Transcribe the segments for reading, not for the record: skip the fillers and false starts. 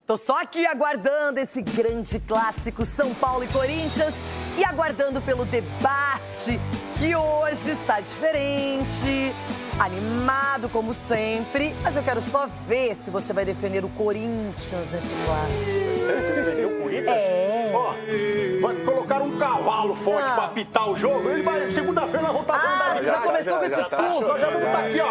Tô só aqui aguardando esse grande clássico São Paulo e Corinthians e aguardando pelo debate que hoje está diferente, animado como sempre, mas eu quero só ver se você vai defender o Corinthians nesse clássico. Defender o Corinthians? É. Ó, vai colocar um cavalo forte pra apitar o jogo, ele vai, segunda-feira nós vamos estar Você já começou com esse discurso? Nós já vamos estar aqui, ó.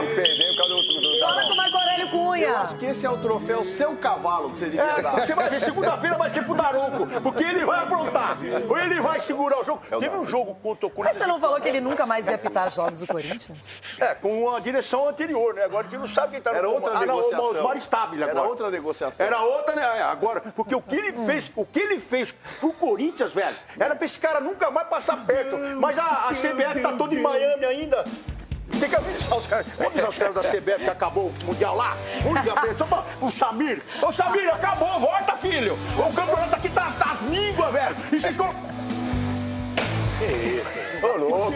Fala com o Marco Aurélio Cunha. Acho que esse é o troféu seu cavalo que você devia dar. Você vai ver, segunda-feira vai ser pro Daronco, porque ele vai aprontar, ou ele vai segurar o jogo. Teve um jogo contra o Mas Corinthians. você não falou que ele nunca mais ia apitar jogos do Corinthians? Com a direção anterior, né? Agora a gente não sabe quem tá no Era outra comando. negociação. Não, o Osmar Stabile agora. Era outra negociação. Era outra, né? Agora, porque o que ele fez pro Corinthians, velho, era pra esse cara nunca mais passar perto. Mas a CBF tá toda em Miami ainda. Tem que avisar os caras. Vamos avisar os caras da CBF que acabou o Mundial lá. Vamos ligar pra ele. Só pra o Samir. Ô, Samir, acabou. Volta, filho. O campeonato aqui tá das mínguas, velho. E vocês... Que isso? Ô, louco.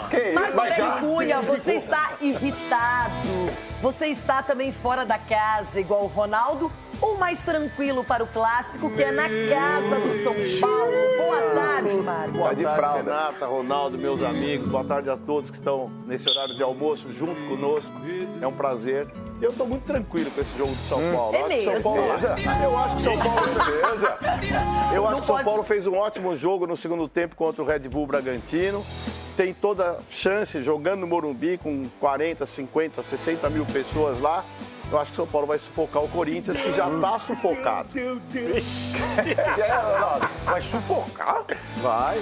Que isso? Marco Aurélio Cunha, você está irritado? Você está também fora da casa, igual o Ronaldo? Ou mais tranquilo para o clássico, que é na casa do São Paulo? Boa tarde, Marco. Boa tarde, Renata, Ronaldo, meus amigos. Boa tarde a todos que estão nesse horário de almoço junto conosco. É um prazer. Eu estou muito tranquilo com esse jogo do São Paulo. É mesmo? Eu acho que o São Paulo... Eu acho que o São Paulo fez um ótimo jogo no segundo tempo contra o Red Bull Bragantino. Tem toda a chance, jogando no Morumbi, com 40, 50, 60 mil pessoas lá. Eu acho que o São Paulo vai sufocar o Corinthians, que já está sufocado. Meu Deus. Vai sufocar? Vai.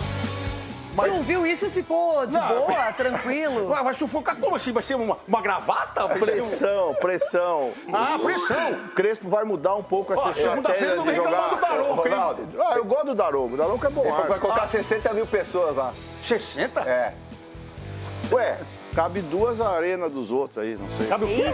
Você não viu isso e ficou de boa, tranquilo? Vai sufocar como assim? Vai ser uma gravata? Pressão. Ah, pressão. O Crespo vai mudar um pouco essa segunda-feira não vem reclamar do Daronco, hein? Ronaldo, eu gosto do Daronco. O Daronco é bom. Vai colocar 60 mil pessoas lá. 60? É. Ué, cabe duas arenas dos outros aí, não sei. Sabe o quê?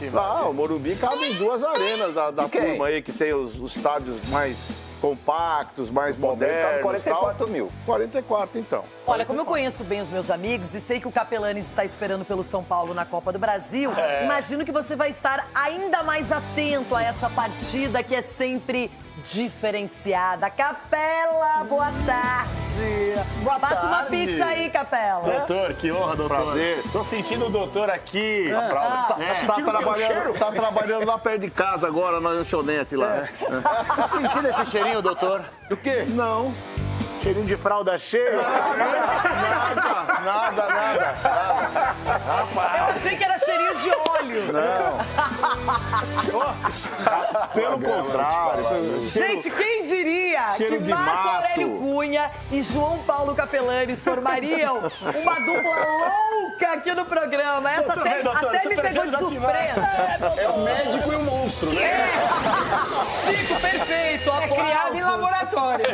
Eita! O Morumbi cabe em duas arenas da turma aí, que tem os estádios mais compactos, mais modernos. Cabe 44 mil. 44, então. Olha, como eu conheço bem os meus amigos e sei que o Capelanes está esperando pelo São Paulo na Copa do Brasil, imagino que você vai estar ainda mais atento a essa partida que é sempre diferenciada. Capela, boa tarde. Passa uma pizza aí, Capela. Doutor, que honra, doutor. Prazer. Tô sentindo o doutor aqui. Tá trabalhando lá perto de casa agora, na lanchonete lá. Tá sentindo esse cheirinho, doutor? Do quê? Não. Cheirinho de fralda cheia? Nada. Eu achei que era cheirinho de óleo. Pelo contrário. Gente, quem diria cheiro que de Marco mato. Aurélio Cunha e João Paulo Capelanes formariam uma dupla louca aqui no programa? Essa até me pegou de surpresa. É o médico e o monstro, né? Chico, perfeito. Criado em laboratório.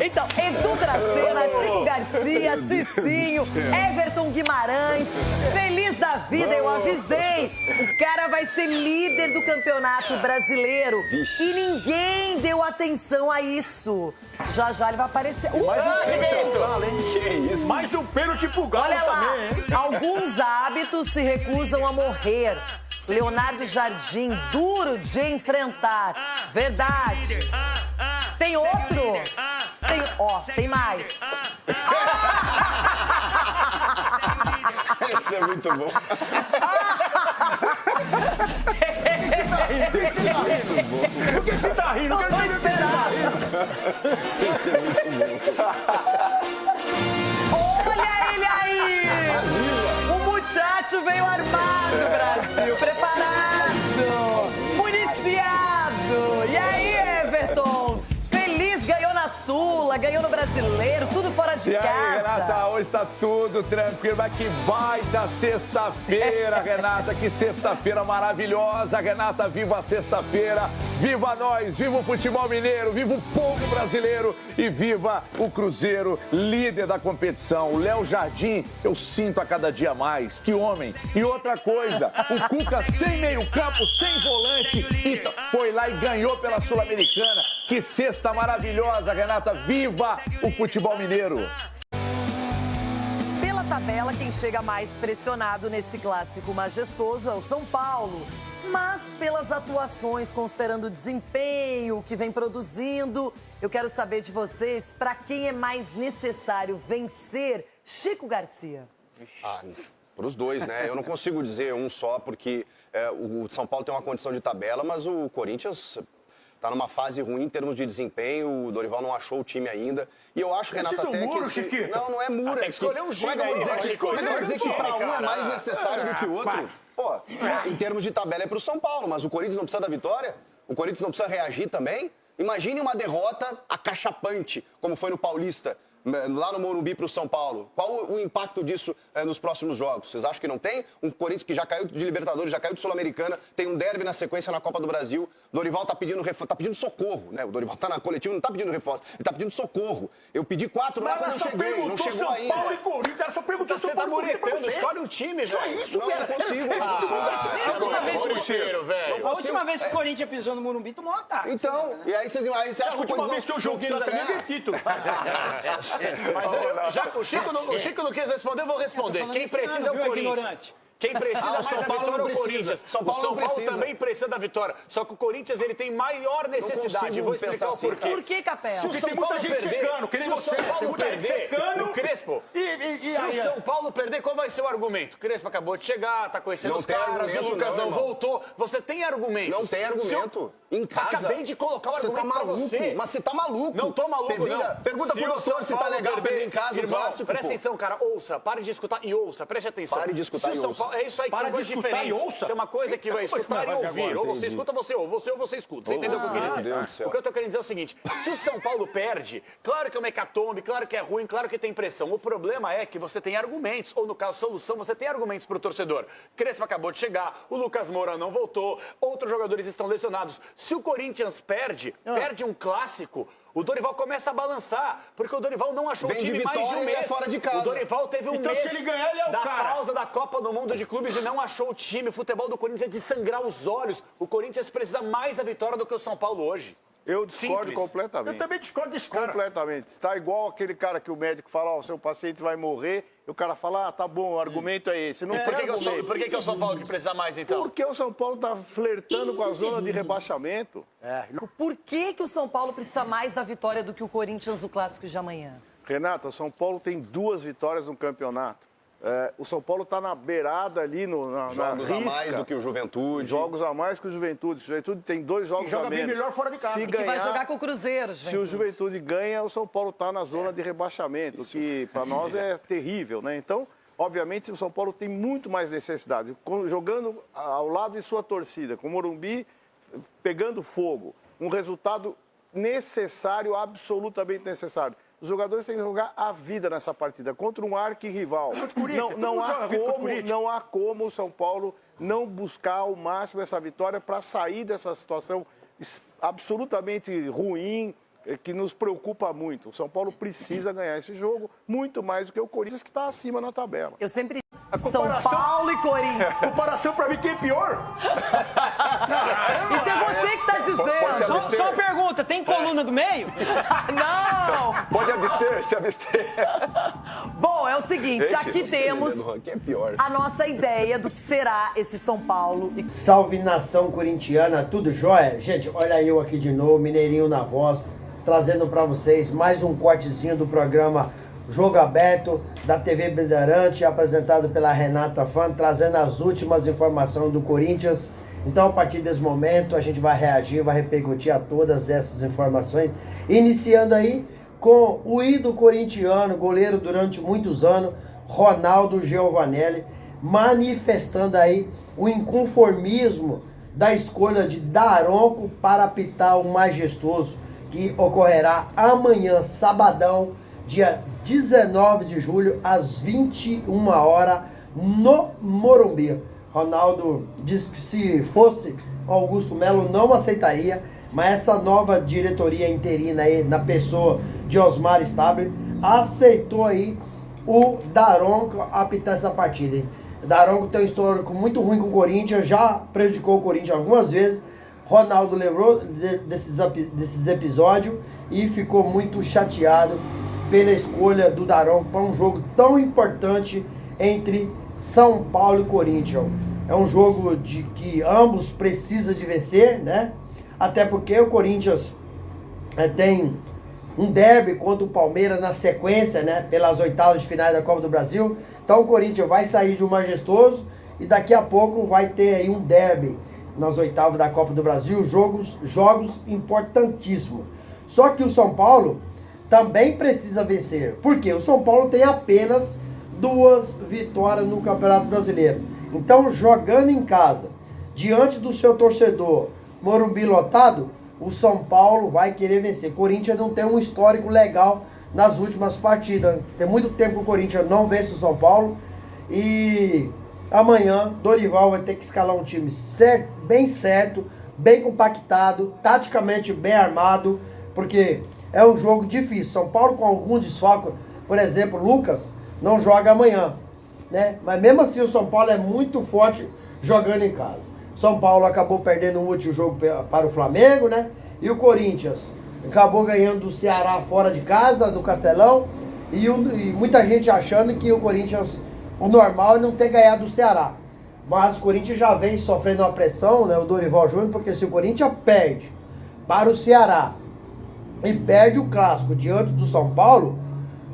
Então, Edu Dracena, Chico Garcia, Cicinho, Everton Guimarães, feliz da vida, eu avisei. O cara vai ser líder do Campeonato Brasileiro. E ninguém deu atenção a isso. Já ele vai aparecer. Mais um pênalti pro Galo Olha lá, também, hein? alguns hábitos se recusam a morrer. Leonardo Jardim, duro de enfrentar. Verdade. Tem outro? Tem mais. Esse é muito bom. Por que você tá rindo? Não vou esperar. Esse é muito bom. Olha ele aí! O muchacho veio armado, Brasil. Preparado. Municiado. E aí, Everton? Feliz, ganhou na Sula, ganhou no Brasileiro, tudo fora de casa. E aí, Renata, hoje tá tudo tranquilo, mas que baita sexta-feira, Renata, que sexta-feira maravilhosa, Renata, viva a sexta-feira, viva nós, viva o futebol mineiro, viva o povo brasileiro e viva o Cruzeiro, líder da competição. O Léo Jardim, eu sinto a cada dia mais, que homem. E outra coisa, o Cuca sem meio-campo, sem volante, e foi lá e ganhou pela Sul-Americana. Que sexta maravilhosa, Renata, viva o futebol mineiro. Pela tabela, quem chega mais pressionado nesse clássico majestoso é o São Paulo. Mas pelas atuações, considerando o desempenho que vem produzindo, eu quero saber de vocês, para quem é mais necessário vencer? Chico Garcia. Para os dois, né? Eu não consigo dizer um só, porque o São Paulo tem uma condição de tabela, mas o Corinthians está numa fase ruim em termos de desempenho, o Dorival não achou o time ainda. E eu acho, Renato, até muro, que... Chiquito. Não é muro. Tem que escolher um Chico aí. Como é que eu vou dizer que para um é mais necessário do que o outro? Pô, em termos de tabela é para o São Paulo, mas o Corinthians não precisa da vitória? O Corinthians não precisa reagir também? Imagine uma derrota acachapante, como foi no Paulista, lá no Morumbi para o São Paulo. Qual o impacto disso nos próximos jogos? Vocês acham que não tem? Um Corinthians que já caiu de Libertadores, já caiu de Sul-Americana, tem um derby na sequência na Copa do Brasil. Dorival tá pedindo socorro, né? O Dorival tá na coletiva, não tá pedindo reforço, ele tá pedindo socorro. Eu pedi 4 lá quando eu cheguei, não chegou São ainda. Paulo e Corinthians, ela só perguntou São Paulo e Corinthians pra você. Escolhe um time, Só velho. isso, velho. Não consigo. A última vez que o Corinthians pisou no Morumbi, tomou um ataque. Então, e aí você acha que A última vez que eu joguei lá também ganhei título. Mas já que o Chico não quis responder, eu vou responder. Quem precisa é o Corinthians. Quem precisa mais São da Paulo vitória não é o Corinthians. precisa. São O Paulo São não Paulo precisa. também precisa da vitória. Só que o Corinthians ele tem maior necessidade. consigo Vou explicar pensar o assim, porquê. Por que, Capela? Se o Porque São tem muita Paulo gente perder, secando, que nem se o você. São Paulo Tem muita gente perder, secando. o Crespo, E se aí, o São Paulo perder, qual vai ser o argumento? O Crespo acabou de chegar, tá conhecendo Não os tem caras, argumento, o Lucas não, não irmão. voltou. Você tem argumento. Não tem argumento. Em casa. Acabei de colocar o argumento Você tá pra maluco, você. mas você tá maluco. Não tô maluco, não. Pergunta pro doutor se tá legal perder em casa o Irmão, clássico, presta pô. atenção, cara. Ouça, pare de escutar e ouça. Preste atenção. Pare de escutar Se o e São ouça. Paulo- É isso aí que Para são de coisas escutar e diferentes. ouça. Tem uma coisa que vai escutar e ouvir. Ou você escuta, você ouve. Ou você escuta. Você entendeu o que eu quis dizer? Deus do céu. O que eu tô querendo dizer é o seguinte. Se o São Paulo perde, claro que é uma hecatombe, claro que é ruim, claro que tem pressão. O problema é que você tem argumentos. Ou, no caso, solução, você tem argumentos pro torcedor. Crespo acabou de chegar, o Lucas Moura não voltou, outros jogadores estão lesionados. Se o Corinthians perde um clássico, o Dorival começa a balançar, porque o Dorival não achou Vem o de time mais de um vitória e é mês. fora de casa. O Dorival teve um Então, mês se ele ganhar, ele é o da cara. pausa da Copa do Mundo de Clubes e não achou o time. O futebol do Corinthians é de sangrar os olhos. O Corinthians precisa mais da vitória do que o São Paulo hoje. Eu discordo Simples. completamente. Eu também discordo desse cara. Completamente. Está igual aquele cara que o médico fala, ó, o seu paciente vai morrer, e o cara fala, ah, tá bom, o argumento é esse. Não tem Por que é o São Paulo que precisa mais, então? Porque o São Paulo tá flertando com a zona de rebaixamento. Por que o São Paulo precisa mais da vitória do que o Corinthians no clássico de amanhã? Renato, o São Paulo tem 2 vitórias no campeonato. O São Paulo está na beirada ali, na Jogos risca. a mais do que o Juventude. Jogos a mais que o Juventude. O Juventude tem 2 jogos E joga a bem menos. melhor fora de casa. Se E Que vai ganhar, jogar com o Cruzeiro, se o Juventude ganha, o São Paulo está na zona de rebaixamento, que para nós é terrível, né? Então, obviamente, o São Paulo tem muito mais necessidade. Jogando ao lado de sua torcida, com o Morumbi pegando fogo. Um resultado necessário, absolutamente necessário. Os jogadores têm que jogar a vida nessa partida contra um arquirrival. Não há como o São Paulo não buscar ao máximo essa vitória para sair dessa situação absolutamente ruim, que nos preocupa muito. O São Paulo precisa ganhar esse jogo muito mais do que o Corinthians, que está acima na tabela. Eu sempre São comparação- Paulo e Corinthians. Comparação pra mim, quem é pior? Isso é você que está dizendo. Só uma pergunta, tem coluna do meio? Não! Pode abster, se abster. Bom, é o seguinte, aqui temos Que é pior. a nossa ideia do que será esse São Paulo. Salve nação corintiana, tudo jóia? Gente, olha eu aqui de novo, Mineirinho na voz, trazendo pra vocês mais um cortezinho do programa Jogo Aberto da TV Bandeirante, apresentado pela Renata Fã, trazendo as últimas informações do Corinthians. Então, a partir desse momento, a gente vai reagir, vai repercutir a todas essas informações, iniciando aí com o ídolo corintiano, goleiro durante muitos anos, Ronaldo Giovanelli, manifestando aí o inconformismo da escolha de Daronco para apitar o majestoso, que ocorrerá amanhã, sabadão, dia 19 de julho, às 21 horas, no Morumbi. Ronaldo disse que se fosse Augusto Melo não aceitaria, mas essa nova diretoria interina aí, na pessoa de Osmar Stabile, aceitou aí o Daronco apitar essa partida, hein? Daronco tem um histórico muito ruim com o Corinthians, já prejudicou o Corinthians algumas vezes. Ronaldo lembrou desses episódios e ficou muito chateado pela escolha do Daronco para um jogo tão importante entre São Paulo e Corinthians. É um jogo de que ambos precisam de vencer, né? Até porque o Corinthians tem um derby contra o Palmeiras na sequência, né? Pelas oitavas de finais da Copa do Brasil. Então o Corinthians vai sair de um majestoso e daqui a pouco vai ter aí um derby nas oitavas da Copa do Brasil. Jogos importantíssimos. Só que o São Paulo também precisa vencer. Porque o São Paulo tem apenas 2 vitórias no Campeonato Brasileiro. Então, jogando em casa, diante do seu torcedor, Morumbi lotado, o São Paulo vai querer vencer. Corinthians não tem um histórico legal nas últimas partidas. Tem muito tempo que o Corinthians não vence o São Paulo. E amanhã, Dorival vai ter que escalar um time bem certo, bem compactado, taticamente bem armado, porque é um jogo difícil. São Paulo com algum desfalque, por exemplo, Lucas não joga amanhã, né? Mas mesmo assim o São Paulo é muito forte jogando em casa. São Paulo acabou perdendo o último jogo para o Flamengo, né? E o Corinthians acabou ganhando do Ceará fora de casa, no Castelão. E muita gente achando que o Corinthians, o normal é não ter ganhado do Ceará. Mas o Corinthians já vem sofrendo uma pressão, né? O Dorival Júnior, porque se o Corinthians perde para o Ceará e perde o clássico diante do São Paulo,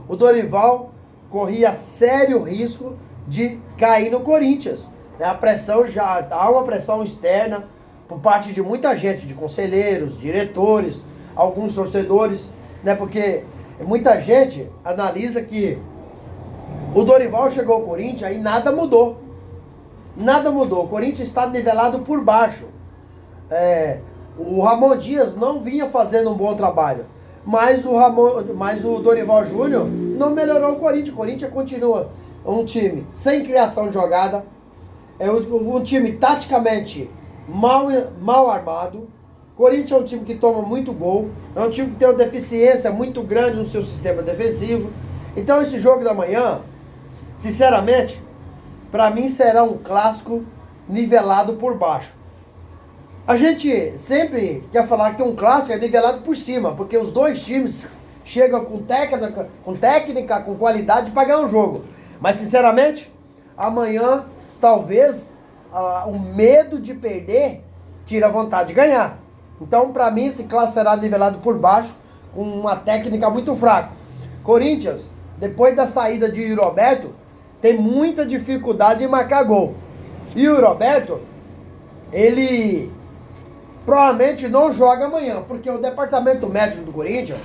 o Dorival corria sério risco de cair no Corinthians. A pressão há uma pressão externa por parte de muita gente, de conselheiros, diretores, alguns torcedores, né? Porque muita gente analisa que o Dorival chegou ao Corinthians e nada mudou. Nada mudou. O Corinthians está nivelado por baixo. O Ramon Dias não vinha fazendo um bom trabalho. Mas o Dorival Júnior não melhorou o Corinthians. O Corinthians continua um time sem criação de jogada. É um time taticamente mal armado. O Corinthians é um time que toma muito gol. É um time que tem uma deficiência muito grande no seu sistema defensivo. Então esse jogo da manhã, sinceramente, para mim será um clássico nivelado por baixo. A gente sempre quer falar que um clássico é nivelado por cima, porque os dois times chegam com técnica, com qualidade para ganhar um jogo. Mas, sinceramente, amanhã, talvez, o medo de perder tira a vontade de ganhar. Então, para mim, esse clássico será nivelado por baixo, com uma técnica muito fraca. Corinthians, depois da saída de Roberto, tem muita dificuldade em marcar gol. E o Roberto, ele provavelmente não joga amanhã, porque o departamento médico do Corinthians,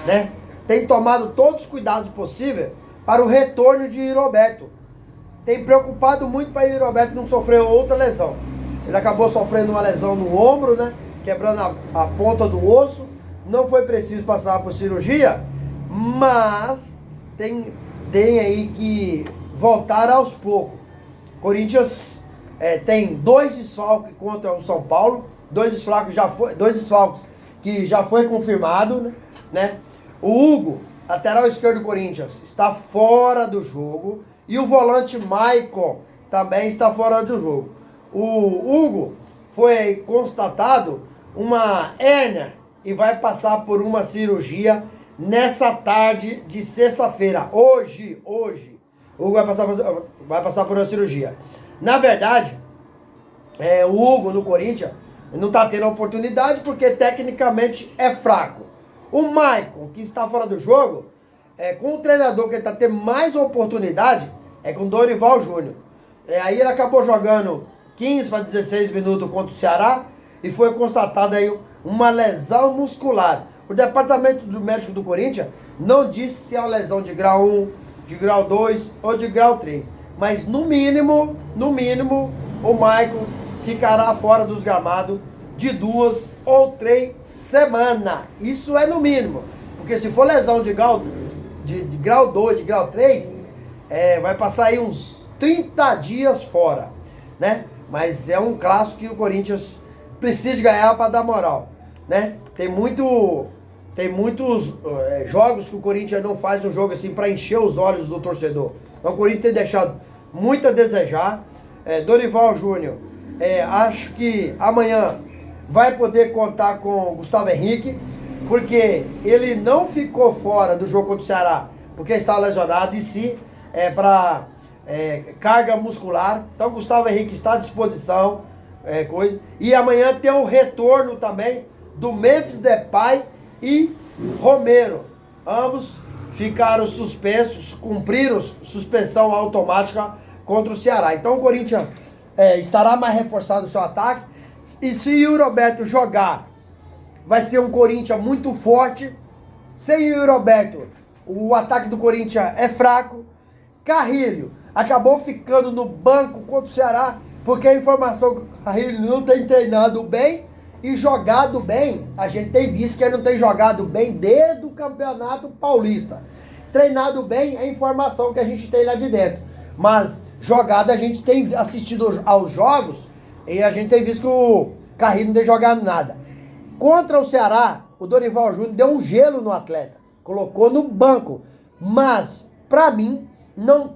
né, tem tomado todos os cuidados possíveis para o retorno de Roberto. Tem preocupado muito para o Roberto não sofrer outra lesão. Ele acabou sofrendo uma lesão no ombro, né, quebrando a ponta do osso. Não foi preciso passar por cirurgia, mas tem aí que voltar aos poucos. Corinthians tem 2 desfalques contra o São Paulo. 2 desfalques que já foi confirmado, né? O Hugo, lateral esquerdo do Corinthians, está fora do jogo. E o volante Maicon também está fora do jogo. O Hugo foi constatado uma hérnia e vai passar por uma cirurgia nessa tarde de sexta-feira. Hoje. O Hugo vai passar por uma cirurgia. Na verdade, o Hugo no Corinthians não está tendo oportunidade porque tecnicamente é fraco. O Maicon, que está fora do jogo, com o treinador que ele está tendo mais oportunidade, é com o Dorival Júnior. Aí ele acabou jogando 15 para 16 minutos contra o Ceará e foi constatada aí uma lesão muscular. O departamento médico do Corinthians não disse se é uma lesão de grau 1, de grau 2 ou de grau 3. Mas no mínimo, o Maicon ficará fora dos gramados de 2 ou 3 semanas. Isso é no mínimo. Porque se for lesão de grau 2, de grau 3, vai passar aí uns 30 dias fora, né? Mas é um clássico que o Corinthians precisa de ganhar para dar moral, né? Tem muitos jogos que o Corinthians não faz um jogo assim para encher os olhos do torcedor. Então o Corinthians tem deixado muito a desejar. Dorival Júnior, acho que amanhã vai poder contar com o Gustavo Henrique. porque ele não ficou fora do jogo contra o Ceará, porque estava lesionado, e sim para carga muscular. Então Gustavo Henrique está à disposição, e amanhã tem o retorno também do Memphis Depay e Romero. Ambos ficaram suspensos, cumpriram suspensão automática contra o Ceará. Então o Corinthians estará mais reforçado no seu ataque. E se o Roberto jogar, vai ser um Corinthians muito forte. Sem o Roberto, o ataque do Corinthians é fraco. Carrilho acabou ficando no banco contra o Ceará, porque a informação que o Carrilho não tem treinado bem e jogado bem. A gente tem visto que ele não tem jogado bem desde o Campeonato Paulista. Treinado bem é a informação que a gente tem lá de dentro. Mas jogado, a gente tem assistido aos jogos e a gente tem visto que o Carrilho não tem jogado nada. Contra o Ceará, o Dorival Júnior deu um gelo no atleta. Colocou no banco. Mas, pra mim,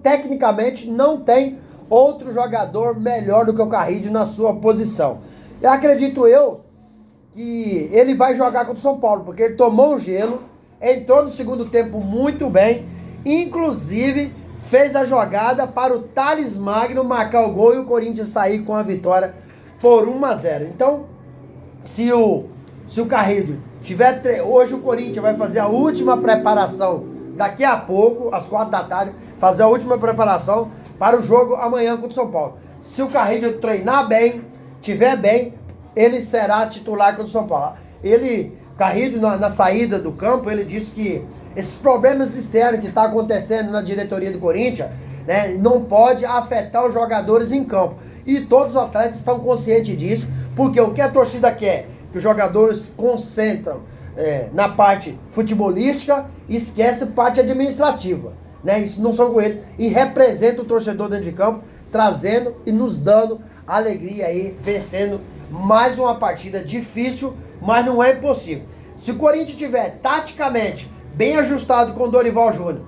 tecnicamente, não tem outro jogador melhor do que o Carrilho na sua posição. Eu acredito que ele vai jogar contra o São Paulo, porque ele tomou um gelo, entrou no segundo tempo muito bem, inclusive fez a jogada para o Thales Magno marcar o gol e o Corinthians sair com a vitória por 1-0. Então, se o Carrilho tiver... Hoje o Corinthians vai fazer a última preparação, daqui a pouco, às 4 da tarde, fazer a última preparação para o jogo amanhã contra o São Paulo. Se o Carrilho treinar bem, tiver bem, ele será titular contra o São Paulo. Carrilho, na saída do campo, ele disse que esses problemas externos que estão acontecendo na diretoria do Corinthians, né, não pode afetar os jogadores em campo. E todos os atletas estão conscientes disso, porque o que a torcida quer? Que os jogadores se concentram na parte futebolística e esquecem a parte administrativa. Né? Isso não são com eles. E representa o torcedor dentro de campo, trazendo e nos dando alegria aí, vencendo mais uma partida difícil, mas não é impossível. Se o Corinthians estiver taticamente bem ajustado com o Dorival Júnior,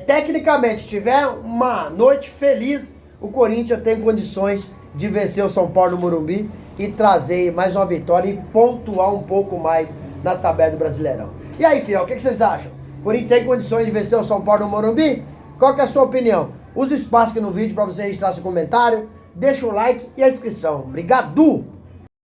tecnicamente tiver uma noite feliz, o Corinthians tem condições de vencer o São Paulo no Morumbi e trazer mais uma vitória e pontuar um pouco mais na tabela do Brasileirão. E aí, Fiel, o que vocês acham? O Corinthians tem condições de vencer o São Paulo no Morumbi? Qual que é a sua opinião? Use o espaço aqui no vídeo para você registrar seu comentário, deixa o like e a inscrição. Obrigado!